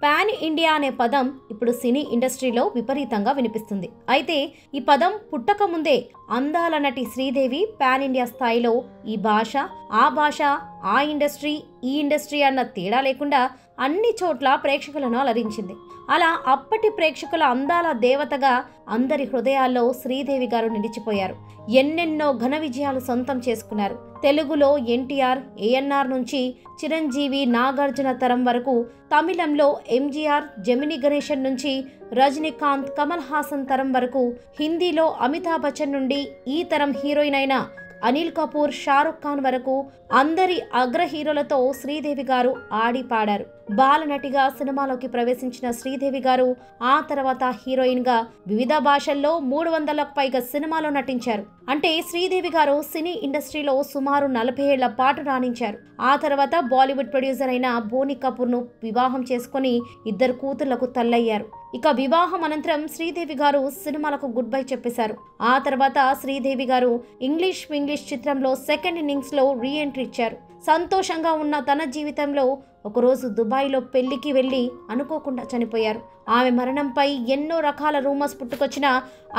Pan India అనే పదం ఇప్పుడు సినీ ఇండస్ట్రీలో విపరీతంగా వినిపిస్తుంది. అయితే ఈ పదం పుట్టక ముందే అందాల నటి శ్రీదేవి పాన్ ఇండియా స్థాయిలో ఈ భాష, ఆ భాష, ఆ ఇండస్ట్రీ, ఈ ఇండస్ట్రీ అన్న తేడా లేకుండా అన్ని చోట్ల ప్రేక్షకులను అలరించింది. అలా అప్పటి ప్రేక్షకుల అందాల దేవతగా అందరి హృదయాల్లో శ్రీదేవి గారు నిలిచిపోయారు. ఎన్నెన్నో ఘన విజయాలు సొంతం చేసుకున్నారు. తెలుగులో ఎన్టీఆర్, ఏఎన్ఆర్ నుంచి చిరంజీవి, నాగార్జున తరం వరకు, తమిళంలో ఎంజీఆర్, జమినీ గణేశన్ నుంచి రజనీకాంత్, కమల్ హాసన్ తరం వరకు, హిందీలో అమితాబ్ బచ్చన్ నుండి ఈ తరం హీరోయిన్ అయిన అనిల్ కపూర్, షారుఖ్ ఖాన్ వరకు అందరి అగ్ర హీరోలతో శ్రీదేవి గారు ఆడి పాడారు. బాలనటిగా సినిమాలోకి ప్రవేశించిన శ్రీదేవి గారు ఆ తర్వాత హీరోయిన్ గా వివిధ భాషల్లో 300లకు పైగా సినిమాలో నటించారు. అంటే శ్రీదేవి గారు సినీ ఇండస్ట్రీలో సుమారు 40 ఏళ్ల పాటు రాణించారు. ఆ తర్వాత బాలీవుడ్ ప్రొడ్యూసర్ అయిన బోనీ కపూర్ ను వివాహం చేసుకుని 2 కూతుళ్లకు తల్లయ్యారు. ఇక వివాహం అనంతరం శ్రీదేవి గారు సినిమాలకు గుడ్ బై చెప్పేశారు. ఆ తర్వాత శ్రీదేవి గారు ఇంగ్లీష్ చిత్రంలో సెకండ్ ఇన్నింగ్స్ లో రీ ఎంట్రీ ఇచ్చారు. సంతోషంగా ఉన్న తన జీవితంలో ఒకరోజు దుబాయ్లో పెళ్లికి వెళ్లి అనుకోకుండా చనిపోయారు. ఆమె మరణంపై ఎన్నో రకాల రూమర్స్ పుట్టుకొచ్చినా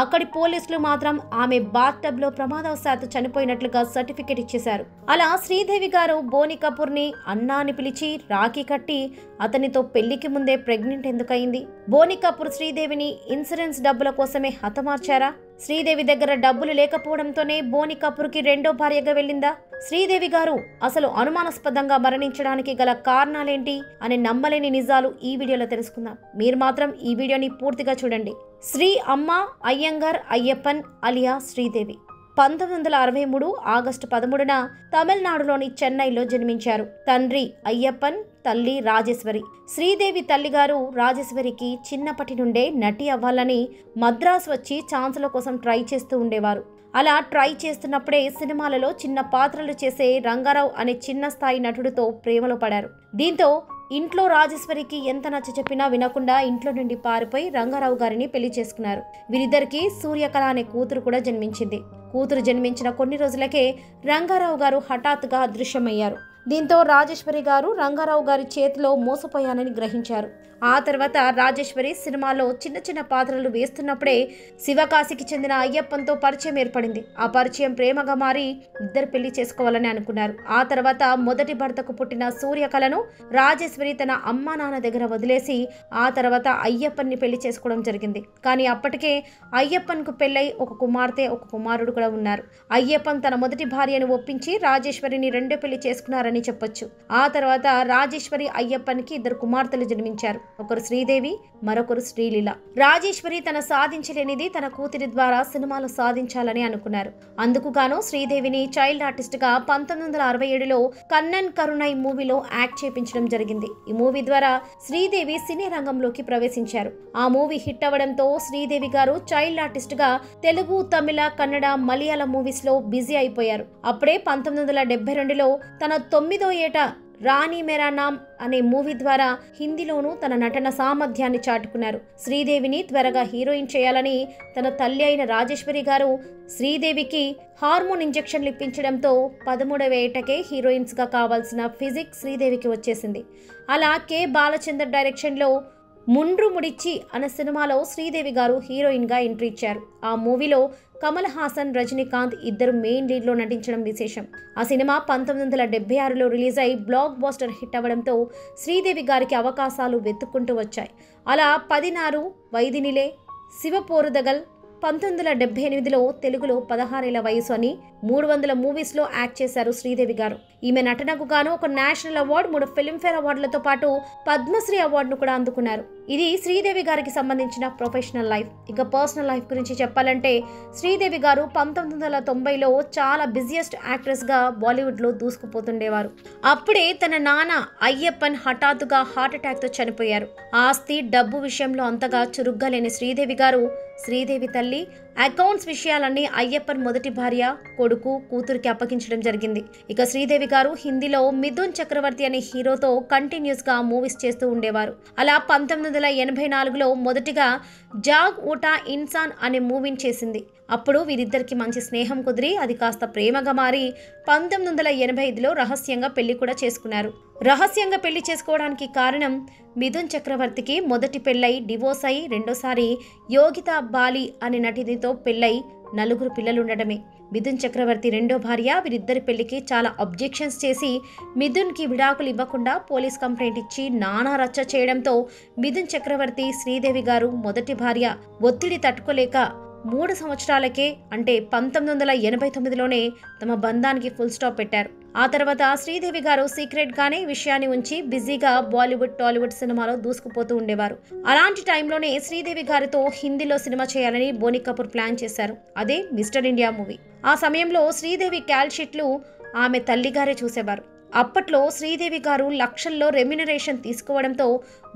అక్కడి పోలీసులు మాత్రం ఆమె బాత్టబ్లో ప్రమాదవశాత్తు చనిపోయినట్లుగా సర్టిఫికెట్ ఇచ్చేశారు. అలా శ్రీదేవి గారు బోనీ కపూర్ని అన్నా అని పిలిచి రాఖీ కట్టి అతనితో పెళ్లికి ముందే ప్రెగ్నెంట్ ఎందుకయింది? బోనీ కపూర్ శ్రీదేవిని ఇన్సూరెన్స్ డబ్బుల కోసమే హతమార్చారా? శ్రీదేవి దగ్గర డబ్బులు లేకపోవడంతోనే బోనీ కపూర్కి రెండో భార్యగా వెళ్ళిందా? శ్రీదేవి గారు అసలు అనుమానాస్పదంగా మరణించడానికి గల కారణాలేంటి అనే నమ్మలేని నిజాలు ఈ వీడియోలో తెలుసుకుందాం. మీరు మాత్రం ఈ వీడియోని పూర్తిగా చూడండి. శ్రీ అమ్మ అయ్యంగార్ అయ్యప్పన్ అలియా శ్రీదేవి 1963 ఆగస్టు 13న తమిళనాడులోని చెన్నైలో జన్మించారు. తండ్రి అయ్యప్పన్, తల్లి రాజేశ్వరి. శ్రీదేవి తల్లిగారు రాజేశ్వరికి చిన్నప్పటి నుండే నటి అవ్వాలని మద్రాసు వచ్చి ఛాన్సుల కోసం ట్రై చేస్తూ ఉండేవారు. అలా ట్రై చేస్తున్నప్పుడే సినిమాలలో చిన్న పాత్రలు చేసే రంగారావు అనే చిన్న స్థాయి నటుడితో ప్రేమలో పడారు. దీంతో ఇంట్లో రాజేశ్వరికి ఎంత నచ్చ చెప్పినా వినకుండా ఇంట్లో నుండి పారిపోయి రంగారావు గారిని పెళ్లి చేసుకున్నారు. వీరిద్దరికి సూర్యకళ అనే కూతురు కూడా జన్మించింది. కూతురు జన్మించిన కొన్ని రోజులకే రంగారావు గారు హఠాత్తుగా అదృశ్యమయ్యారు. దీంతో రాజేశ్వరి గారు రంగారావు గారి చేతిలో మోసపోయానని గ్రహించారు. ఆ తర్వాత రాజేశ్వరి సినిమాలో చిన్న పాత్రలు వేస్తున్నప్పుడే శివకాశికి చెందిన అయ్యప్పన్తో పరిచయం ఏర్పడింది. ఆ పరిచయం ప్రేమగా మారి ఇద్దరు పెళ్లి చేసుకోవాలని అనుకున్నారు. ఆ తర్వాత మొదటి భర్తకు పుట్టిన సూర్యకళను రాజేశ్వరి తన అమ్మా నాన్న దగ్గర వదిలేసి ఆ తర్వాత అయ్యప్పన్ని పెళ్లి చేసుకోవడం జరిగింది. కానీ అప్పటికే అయ్యప్పన్కు పెళ్ళై ఒక కుమార్తె, ఒక కుమారుడు కూడా ఉన్నారు. అయ్యప్పన్ తన మొదటి భార్యను ఒప్పించి రాజేశ్వరిని రెండో పెళ్లి చేసుకున్నారని చెప్పొచ్చు. ఆ తర్వాత రాజేశ్వరి అయ్యప్పన్కి 2 కుమార్తెలు జన్మించారు. ఒకరు శ్రీదేవి, మరొకరు శ్రీలీల. రాజేశ్వరి తన సాధించలేనిది తన కూతురి ద్వారా సినిమాలో సాధించాలని అనుకున్నారు. అందుకుగాను శ్రీదేవిని చైల్డ్ ఆర్టిస్ట్ గా 1967లో కన్నన్ కరుణై మూవీలో యాక్ట్ చేయించడం జరిగింది. ఈ మూవీ ద్వారా శ్రీదేవి సినీ రంగంలోకి ప్రవేశించారు. ఆ మూవీ హిట్ అవ్వడంతో శ్రీదేవి గారు చైల్డ్ ఆర్టిస్ట్ గా తెలుగు, తమిళ, కన్నడ, మలయాళం మూవీస్ లో బిజీ అయిపోయారు. అప్పుడే 1972లో తన 9వ ఏట రాణి మేరా నామ్ అనే మూవీ ద్వారా హిందీలోనూ తన నటన సామర్థ్యాన్ని చాటుకున్నారు. శ్రీదేవిని త్వరగా హీరోయిన్ చేయాలని తన తల్లి అయిన రాజేశ్వరి గారు శ్రీదేవికి హార్మోన్ ఇంజెక్షన్లు ఇప్పించడంతో 13వ ఏటకే హీరోయిన్స్ గా కావాల్సిన ఫిజిక్ శ్రీదేవికి వచ్చేసింది. అలా కె బాలచందర్ డైరెక్షన్ లో ముండ్రు ముడిచి అనే సినిమాలో శ్రీదేవి గారు హీరోయిన్ గా ఎంట్రీ ఇచ్చారు. ఆ మూవీలో కమల్ హాసన్, రజనీకాంత్ ఇద్దరు మెయిన్ లీడ్ లో నటించడం విశేషం. ఆ సినిమా 1976లో రిలీజ్ అయి బ్లాక్ బస్టర్ హిట్ అవ్వడంతో శ్రీదేవి గారికి అవకాశాలు వెతుక్కుంటూ వచ్చాయి. అలా 16, వైదినిలే, శివపోరుదగల్, 1978లో తెలుగులో 16 ఏళ్ల వయసు అని 300 మూవీస్లో యాక్ట్ చేశారు శ్రీదేవి గారు. ఈమె నటనకు గాను ఒక నేషనల్ అవార్డు, 3 ఫిల్మ్ఫేర్ అవార్డులతో పాటు పద్మశ్రీ అవార్డును కూడా అందుకున్నారు. ఇది శ్రీదేవి గారికి సంబంధించిన ప్రొఫెషనల్ లైఫ్. ఇక పర్సనల్ లైఫ్ గురించి చెప్పాలంటే శ్రీదేవి గారు 1990లో చాలా బిజియెస్ట్ యాక్ట్రెస్ గా బాలీవుడ్ లో దూసుకుపోతుండేవారు. అప్పుడే తన నాన్న అయ్యప్పన్ హఠాత్తుగా హార్ట్ అటాక్ తో చనిపోయారు. ఆస్తి, డబ్బు విషయంలో అంతగా చురుగ్గా లేని శ్రీదేవి గారు శ్రీదేవి తల్లి అకౌంట్స్ విషయాలన్నీ అయ్యప్పన్ మొదటి భార్య, కొడుకు, కూతురికి అప్పగించడం జరిగింది. ఇక శ్రీదేవి గారు హిందీలో మిథున్ చక్రవర్తి అనే హీరోతో కంటిన్యూస్ గా మూవీస్ చేస్తూ ఉండేవారు. అలా 1984లో మొదటిగా జాగ్ ఊటా ఇన్సాన్ అనే మూవీని చేసింది. అప్పుడు వీరిద్దరికి మంచి స్నేహం కుదిరి అది కాస్త ప్రేమగా మారి 1985లో రహస్యంగా పెళ్లి కూడా చేసుకున్నారు. రహస్యంగా పెళ్లి చేసుకోవడానికి కారణం మిథున్ చక్రవర్తికి మొదటి పెళ్ళై డివోర్స్ అయి రెండోసారి యోగితా బాలి అనే నటినితో పెళ్ళై 4 పిల్లలుండటమే. మిథున్ చక్రవర్తి రెండో భార్య వీరిద్దరి పెళ్లికి చాలా అబ్జెక్షన్స్ చేసి మిథున్కి విడాకులు ఇవ్వకుండా పోలీస్ కంప్లైంట్ ఇచ్చి నానా రచ్చ చేయడంతో మిథున్ చక్రవర్తి శ్రీదేవి గారు మొదటి భార్య ఒత్తిడి తట్టుకోలేక 3 సంవత్సరాలకే అంటే 1989లోనే తమ బంధానికి ఫుల్ స్టాప్ పెట్టారు. ఆ తర్వాత శ్రీదేవి గారు సీక్రెట్ గానే విషయాన్ని ఉంచి బిజీగా బాలీవుడ్ టాలీవుడ్ సినిమాలో దూసుకుపోతూ ఉండేవారు. అలాంటి టైంలోనే శ్రీదేవి గారితో హిందీలో సినిమా చేయాలని బోనీ కపూర్ ప్లాన్ చేశారు. అదే మిస్టర్ ఇండియా మూవీ. ఆ సమయంలో శ్రీదేవి క్యాల్షీట్లు ఆమె తల్లిగారే చూసేవారు. అప్పట్లో శ్రీదేవి గారు లక్షల్లో రెమ్యునరేషన్ తీసుకోవడంతో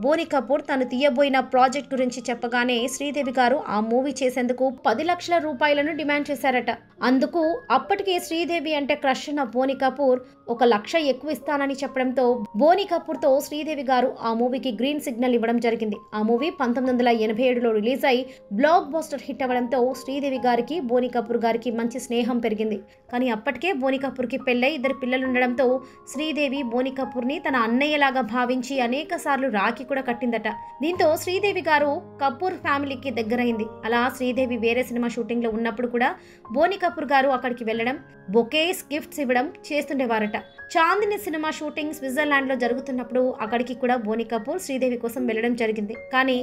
బోనీ కపూర్ తను తీయబోయిన ప్రాజెక్ట్ గురించి చెప్పగానే శ్రీదేవి గారు ఆ మూవీ చేసేందుకు 10 లక్షల రూపాయలను డిమాండ్ చేశారట. అందుకు అప్పటికే శ్రీదేవి అంటే క్రష్ ఉన్న బోనీ కపూర్ 1 లక్ష ఎక్కువ ఇస్తానని చెప్పడంతో బోనీ కపూర్తో శ్రీదేవి గారు ఆ మూవీకి గ్రీన్ సిగ్నల్ ఇవ్వడం జరిగింది. ఆ మూవీ 1987లో రిలీజ్ అయి బ్లాక్ బస్టర్ హిట్ అవ్వడంతో శ్రీదేవి గారికి బోనీ కపూర్ గారికి మంచి స్నేహం పెరిగింది. కానీ అప్పటికే బోనీ కపూర్కి పెళ్ళై 2 పిల్లలుండడంతో శ్రీదేవి బోనీ కపూర్ని తన అన్నయ్యలాగా భావించి అనేక సార్లు రాఖీ కూడా కట్టిందట. దీంతో శ్రీదేవి గారు కపూర్ ఫ్యామిలీకి దగ్గరైంది. అలా శ్రీదేవి వేరే సినిమా షూటింగ్ లో ఉన్నప్పుడు కూడా బోనీ కపూర్ గారు అక్కడికి వెళ్లడం, బొకేస్ గిఫ్ట్స్ ఇవ్వడం చేస్తుండేవారట. చాందిని సినిమా షూటింగ్ స్విట్జర్లాండ్ లో జరుగుతున్నప్పుడు అక్కడికి కూడా బోనీ కపూర్ శ్రీదేవి కోసం వెళ్లడం జరిగింది. కానీ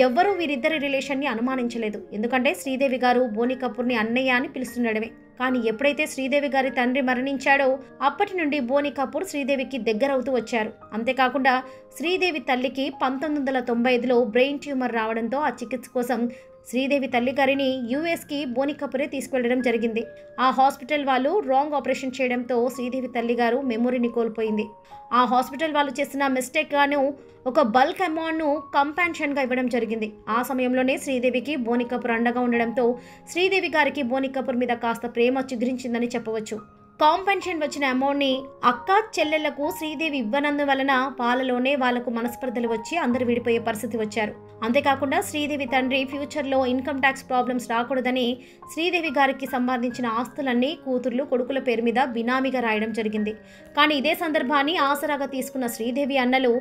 ఎవ్వరూ వీరిద్దరి రిలేషన్ ని అనుమానించలేదు. ఎందుకంటే శ్రీదేవి గారు బోనీ కపూర్ ని అన్నయ్య అని పిలుస్తుండడమే. కానీ ఎప్పుడైతే శ్రీదేవి గారి తండ్రి మరణించాడో అప్పటి నుండి బోనీ కపూర్ శ్రీదేవికి దగ్గరవుతూ వచ్చారు. అంతేకాకుండా శ్రీదేవి తల్లికి 1995లో బ్రెయిన్ ట్యూమర్ రావడంతో ఆ చికిత్స కోసం శ్రీదేవి తల్లి గారిని యుఎస్కి బోనీ కపూరే తీసుకెళ్లడం జరిగింది. ఆ హాస్పిటల్ వాళ్ళు రాంగ్ ఆపరేషన్ చేయడంతో శ్రీదేవి తల్లి గారు మెమొరీని కోల్పోయింది. ఆ హాస్పిటల్ వాళ్ళు చేసిన మిస్టేక్ గాను ఒక బల్క్ అమౌంట్ను కంపెన్షన్గా ఇవ్వడం జరిగింది. ఆ సమయంలోనే శ్రీదేవికి బోనీ కపూర్ అండగా ఉండడంతో శ్రీదేవి గారికి బోనీ కపూర్ మీద కాస్త ప్రేమ చిగురించిందని చెప్పవచ్చు. కాంపెన్షన్ వచ్చిన అమౌంట్ని అక్క చెల్లెళ్లకు శ్రీదేవి ఇవ్వనందువలన వాళ్ళలోనే వాళ్లకు మనస్పర్ధలు వచ్చి అందరూ విడిపోయే పరిస్థితి వచ్చారు. అంతేకాకుండా శ్రీదేవి తండ్రి ఫ్యూచర్లో ఇన్కమ్ ట్యాక్స్ ప్రాబ్లమ్స్ రాకూడదని శ్రీదేవి గారికి సంబంధించిన ఆస్తులన్నీ కూతుర్లు కొడుకుల పేరు మీద బినామీగా రాయడం జరిగింది. కానీ ఇదే సందర్భాన్ని ఆసరాగా తీసుకున్న శ్రీదేవి అన్నలు,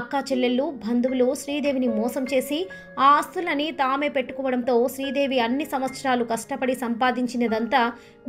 అక్క చెల్లెళ్ళు, బంధువులు శ్రీదేవిని మోసం చేసి ఆ ఆస్తులని తామే పెట్టుకోవడంతో శ్రీదేవి అన్ని సంవత్సరాలు కష్టపడి సంపాదించినదంతా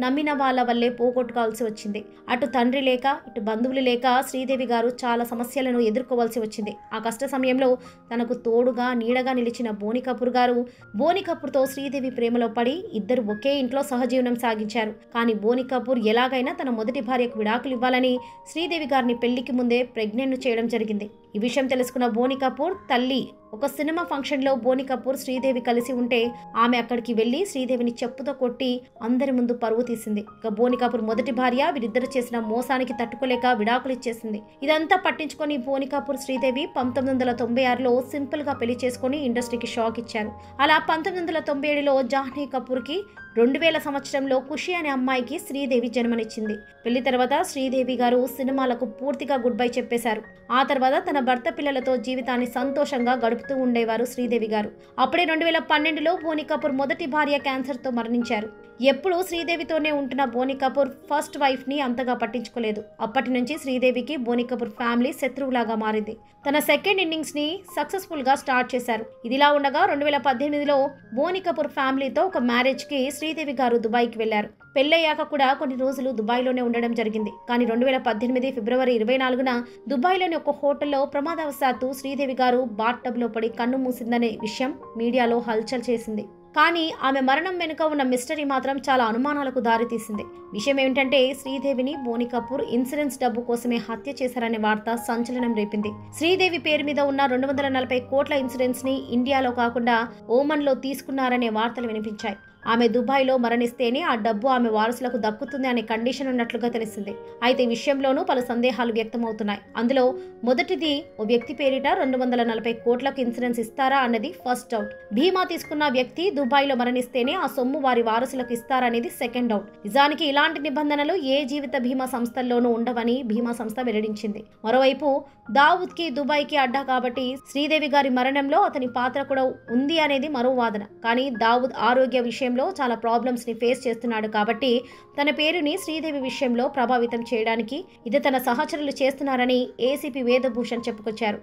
నమ్మిన వాళ్ళ వల్లే పోగొట్టుకోవాల్సి వచ్చింది. అటు తండ్రి లేక ఇటు బంధువులు లేక శ్రీదేవి గారు చాలా సమస్యలను ఎదుర్కోవాల్సి వచ్చింది. ఆ కష్ట సమయంలో తనకు తోడుగా నీడగా నిలిచిన బోనీ కపూర్ గారు బోనీ కపూర్తో శ్రీదేవి ప్రేమలో పడి ఇద్దరు ఒకే ఇంట్లో సహజీవనం సాగించారు. కానీ బోనీ కపూర్ ఎలాగైనా తన మొదటి భార్యకు విడాకులు ఇవ్వాలని శ్రీదేవి గారిని పెళ్లికి ముందే ప్రెగ్నెంట్ చేయడం జరిగింది. ఈ విషయం తెలుసుకున్న బోనీ కపూర్ తల్లి ఒక సినిమా ఫంక్షన్లో బోనీ కపూర్ శ్రీదేవి కలిసి ఉంటే ఆమె అక్కడికి వెళ్లి శ్రీదేవిని చెప్పుతో కొట్టి అందరి ముందు పరువు తీసింది. ఇక బోనీ కపూర్ మొదటి భార్య వీరిద్దరు చేసిన మోసానికి తట్టుకోలేక విడాకులు ఇచ్చేసింది. ఇదంతా పట్టించుకొని బోనీ కపూర్ శ్రీదేవి 1996లో సింపుల్ గా పెళ్లి చేసుకుని ఇండస్ట్రీకి షాక్ ఇచ్చారు. అలా 1997లో జాహ్నవి కపూర్కి 2000 సంవత్సరంలో ఖుషి అనే అమ్మాయికి శ్రీదేవి జన్మనిచ్చింది. పెళ్లి తర్వాత శ్రీదేవి గారు సినిమాలకు పూర్తిగా గుడ్ బై చెప్పేశారు. ఆ తర్వాత తన భర్త పిల్లలతో జీవితాన్ని సంతోషంగా గడుపుతూ ఉండేవారు శ్రీదేవి గారు. అప్పుడే 2012లో బోనీ కపూర్ మొదటి భార్య క్యాన్సర్తో మరణించారు. ఎప్పుడూ శ్రీదేవితోనే ఉంటున్న బోనీ కపూర్ ఫస్ట్ వైఫ్ ని అంతగా పట్టించుకోలేదు. అప్పటి నుంచి శ్రీదేవికి బోనీ కపూర్ ఫ్యామిలీ శత్రువులాగా మారింది. తన సెకండ్ ఇన్నింగ్స్ ని సక్సెస్ఫుల్ గా స్టార్ట్ చేశారు. ఇదిలా ఉండగా 2018లో బోనీ కపూర్ ఫ్యామిలీతో ఒక మ్యారేజ్ కి శ్రీదేవి గారు దుబాయ్కి వెళ్లారు. పెళ్లయ్యాక కూడా కొన్ని రోజులు దుబాయ్లోనే ఉండడం జరిగింది. కానీ 2018 ఫిబ్రవరి 24న దుబాయ్లోని ఒక హోటల్లో ప్రమాదవశాత్తు శ్రీదేవి గారు బాత్ టబ్లో పడి కన్ను మూసిందనే విషయం మీడియాలో హల్చల్ చేసింది. కానీ ఆమె మరణం వెనుక ఉన్న మిస్టరీ మాత్రం చాలా అనుమానాలకు దారితీసింది. విషయం ఏమిటంటే శ్రీదేవిని బోనీ కపూర్ ఇన్సూరెన్స్ డబ్బు కోసమే హత్య చేశారనే వార్త సంచలనం రేపింది. శ్రీదేవి పేరు మీద ఉన్న 240 కోట్ల ఇన్సూరెన్స్ ని ఇండియాలో కాకుండా ఓమన్లో తీసుకున్నారనే వార్తలు వినిపించాయి. ఆమె దుబాయ్లో మరణిస్తేనే ఆ డబ్బు ఆమె వారసులకు దక్కుతుంది అనే కండిషన్ ఉన్నట్లుగా తెలిసింది. అయితే ఈ విషయంలోనూ పలు సందేహాలు వ్యక్తమవుతున్నాయి. అందులో మొదటిది, ఓ వ్యక్తి పేరిట 240 కోట్లకు ఇన్సూరెన్స్ ఇస్తారా అన్నది ఫస్ట్ డౌట్. బీమా తీసుకున్న వ్యక్తి దుబాయ్లో మరణిస్తేనే ఆ సొమ్ము వారి వారసులకు ఇస్తారనేది సెకండ్ డౌట్. నిజానికి ఇలాంటి నిబంధనలు ఏ జీవిత బీమా సంస్థల్లోనూ ఉండవని బీమా సంస్థ వెల్లడించింది. మరోవైపు దావూద్ కి దుబాయ్కి అడ్డా కాబట్టి శ్రీదేవి గారి మరణంలో అతని పాత్ర కూడా ఉంది అనేది మరో వాదన. కానీ దావూద్ ఆరోగ్య విషయం విషయంలో చాలా ప్రాబ్లమ్స్ని ఫేస్ చేస్తున్నాడు కాబట్టి తన పేరుని శ్రీదేవి విషయంలో ప్రభావితం చేయడానికి ఇది తన సహచరులు చేస్తున్నారని ఏసీపీ వేదభూషణ్ చెప్పుకొచ్చారు.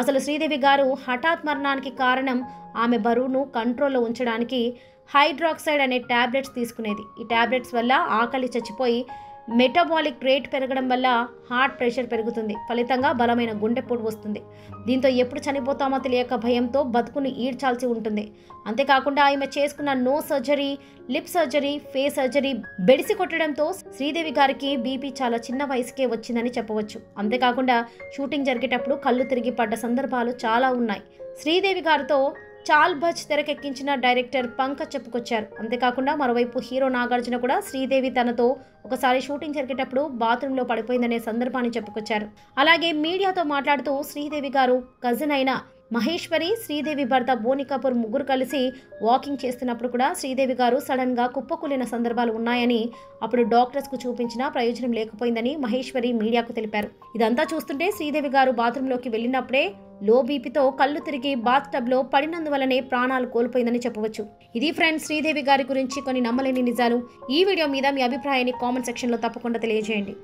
అసలు శ్రీదేవి గారు హఠాత్ మరణానికి కారణం ఆమె బరువును కంట్రోల్లో ఉంచడానికి హైడ్రాక్సైడ్ అనే టాబ్లెట్స్ తీసుకునేది. ఈ టాబ్లెట్స్ వల్ల ఆకలి చచ్చిపోయి మెటబాలిక్ రేట్ పెరగడం వల్ల హార్ట్ ప్రెషర్ పెరుగుతుంది. ఫలితంగా బలమైన గుండెపోటు వస్తుంది. దీంతో ఎప్పుడు చనిపోతామో తెలియక భయంతో బతుకుని ఈడ్చాల్సి ఉంటుంది. అంతేకాకుండా ఈమె చేసుకున్న nose surgery, lip surgery, face surgery బెడిసి కొట్టడంతో శ్రీదేవి గారికి బీపీ చాలా చిన్న వయసుకే వచ్చిందని చెప్పవచ్చు. అంతేకాకుండా షూటింగ్ జరిగేటప్పుడు కళ్ళు తిరిగి పడ్డ సందర్భాలు చాలా ఉన్నాయి. శ్రీదేవి గారితో చాల్ బజ్ తెరకెక్కించిన డైరెక్టర్ పంకజ్ చెప్పుకొచ్చారు. అంతేకాకుండా మరోవైపు హీరో నాగార్జున కూడా శ్రీదేవి తనతో ఒకసారి షూటింగ్ జరిగేటప్పుడు బాత్రూంలో పడిపోయిందనే సందర్భాన్ని చెప్పుకొచ్చారు. అలాగే మీడియాతో మాట్లాడుతూ శ్రీదేవి గారు కజిన్ అయిన మహేశ్వరి, శ్రీదేవి భర్త బోని కపూర్ ముగ్గురు కలిసి వాకింగ్ చేస్తున్నప్పుడు కూడా శ్రీదేవి గారు సడన్గా కుప్పకూలిన సందర్భాలు ఉన్నాయని, అప్పుడు డాక్టర్స్కు చూపించినా ప్రయోజనం లేకపోయిందని మహేశ్వరి మీడియాకు తెలిపారు. ఇదంతా చూస్తుంటే శ్రీదేవి గారు బాత్రూంలోకి వెళ్ళినప్పుడే లో బీపీతో కళ్ళు తిరిగి బాత్ టబ్లో పడినందువల్లనే ప్రాణాలు కోల్పోయిందని చెప్పవచ్చు. ఇది ఫ్రెండ్స్ శ్రీదేవి గారి గురించి కొన్ని నమ్మలేని నిజాలు. ఈ వీడియో మీద మీ అభిప్రాయాన్ని కామెంట్ సెక్షన్లో తప్పకుండా తెలియజేయండి.